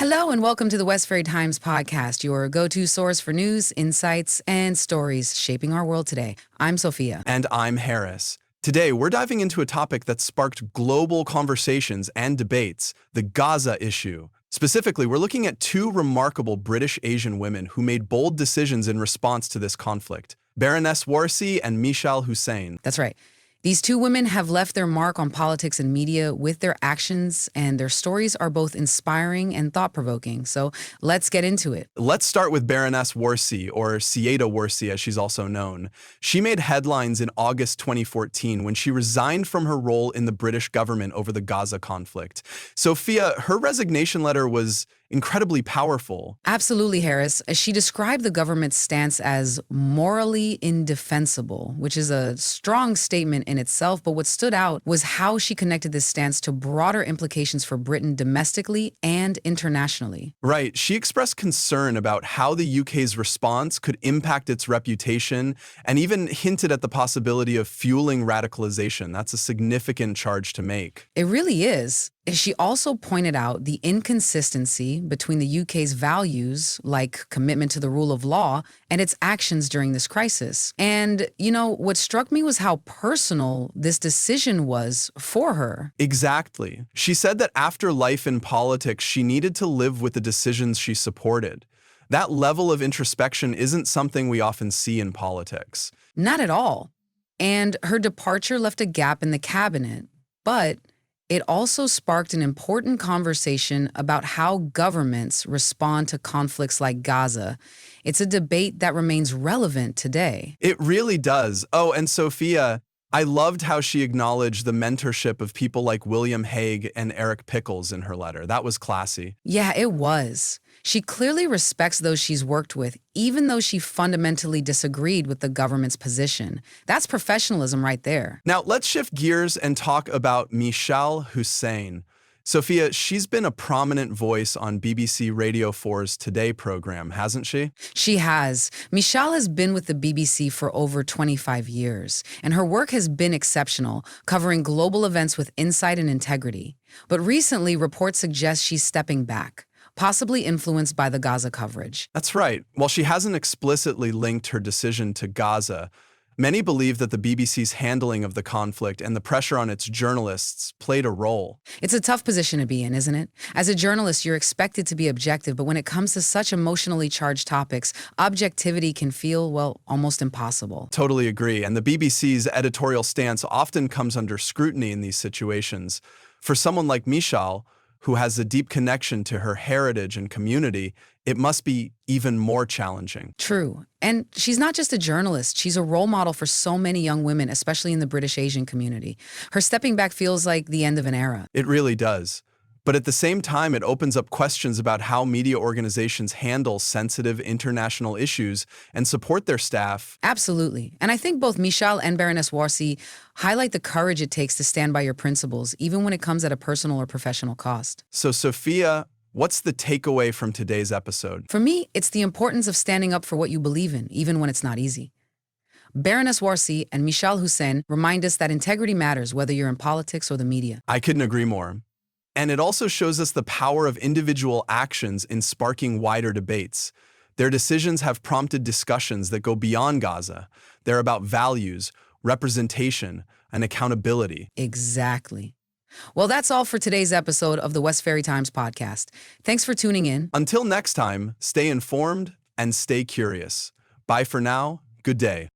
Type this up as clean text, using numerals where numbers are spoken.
Hello and welcome to the Westferry Times Podcast, your go-to source for news, insights, and stories shaping our world today. I'm Sophia. And I'm Harris. Today, we're diving into a topic that sparked global conversations and debates, the Gaza issue. Specifically, we're looking at two remarkable British Asian women who made bold decisions in response to this conflict, Baroness Warsi and Michal Hussein. That's right. These two women have left their mark on politics and media with their actions, and their stories are both inspiring and thought-provoking. So let's get into it. Let's start with Baroness Warsi, or Sieda Warsi as she's also known. She made headlines in August 2014 when she resigned from her role in the British government over the Gaza conflict. Sophia, her resignation letter was incredibly powerful. Absolutely, Harris. She described the government's stance as morally indefensible, which is a strong statement in itself, but what stood out was how she connected this stance to broader implications for Britain domestically and internationally. Right. She expressed concern about how the UK's response could impact its reputation and even hinted at the possibility of fueling radicalization. That's a significant charge to make. It really is. She also pointed out the inconsistency between the UK's values, like commitment to the rule of law, and its actions during this crisis. And, what struck me was how personal this decision was for her. Exactly. She said that after life in politics, she needed to live with the decisions she supported. That level of introspection isn't something we often see in politics. Not at all. And her departure left a gap in the cabinet, but it also sparked an important conversation about how governments respond to conflicts like Gaza. It's a debate that remains relevant today. It really does. Oh, and Sophia, I loved how she acknowledged the mentorship of people like William Hague and Eric Pickles in her letter. That was classy. Yeah, it was. She clearly respects those she's worked with, even though she fundamentally disagreed with the government's position. That's professionalism right there. Now, let's shift gears and talk about Michal Hussein. Sophia, she's been a prominent voice on BBC Radio 4's Today program, hasn't she? She has. Michal has been with the BBC for over 25 years, and her work has been exceptional, covering global events with insight and integrity. But recently, reports suggest she's stepping back, possibly influenced by the Gaza coverage. That's right. While she hasn't explicitly linked her decision to Gaza, many believe that the BBC's handling of the conflict and the pressure on its journalists played a role. It's a tough position to be in, isn't it? As a journalist, you're expected to be objective, but when it comes to such emotionally charged topics, objectivity can feel, almost impossible. Totally agree. And the BBC's editorial stance often comes under scrutiny in these situations. For someone like Michal, who has a deep connection to her heritage and community, it must be even more challenging. True. And she's not just a journalist. She's a role model for so many young women, especially in the British Asian community. Her stepping back feels like the end of an era. It really does. But at the same time, it opens up questions about how media organizations handle sensitive international issues and support their staff. Absolutely. And I think both Michal and Baroness Warsi highlight the courage it takes to stand by your principles, even when it comes at a personal or professional cost. So, Sophia, what's the takeaway from today's episode? For me, it's the importance of standing up for what you believe in, even when it's not easy. Baroness Warsi and Michal Hussein remind us that integrity matters, whether you're in politics or the media. I couldn't agree more. And it also shows us the power of individual actions in sparking wider debates. Their decisions have prompted discussions that go beyond Gaza. They're about values, representation, and accountability. Exactly. Well, that's all for today's episode of the Westferry Times Podcast. Thanks for tuning in. Until next time, stay informed and stay curious. Bye for now. Good day.